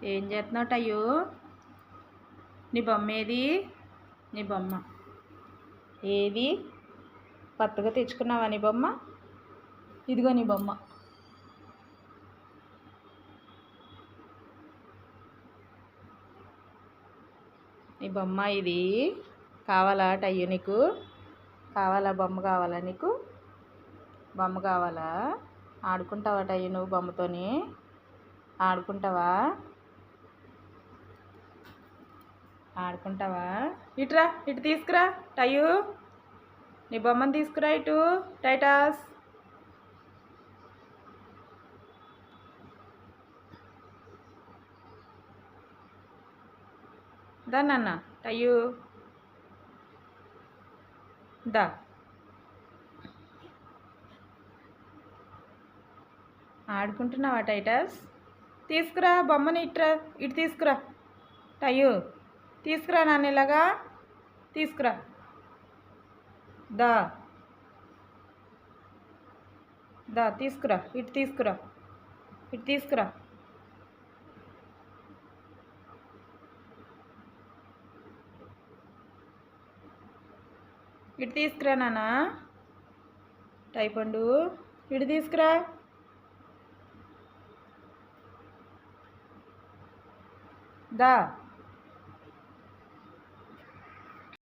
ఏం చేస్తున్నావు టయ్యు? నీ బొమ్మ ఏది? నీ బొమ్మ ఏది? కొత్తగా తెచ్చుకున్నావా నీ బొమ్మ? ఇదిగో నీ బొమ్మ. నీ బొమ్మ ఇది కావాలా టయ్యు? నీకు కావాలా? బొమ్మ కావాలా నీకు? బొమ్మ కావాలా? ఆడుకుంటావా టయ్యు నువ్వు బొమ్మతోని? ఆడుకుంటావా? ఆడుకుంటావా? ఇటురా, ఇటు తీసుకురా టయ్యు. నీ బొమ్మను తీసుకురా ఇటు. టైటాస్ దా నాన్న. టయ్యు దా. ఆడుకుంటున్నావా టైటాస్? తీసుకురా బొమ్మని. ఇటు తీసుకురా టయ్యు. తీసుకురా నాన్న. ఇలాగా తీసుకురా. దా దా తీసుకురా. ఇటు తీసుకురా. ఇటు తీసుకురా. ఇటు తీసుకురా నాన్న. టైపండు ఇటు తీసుకురా. దా.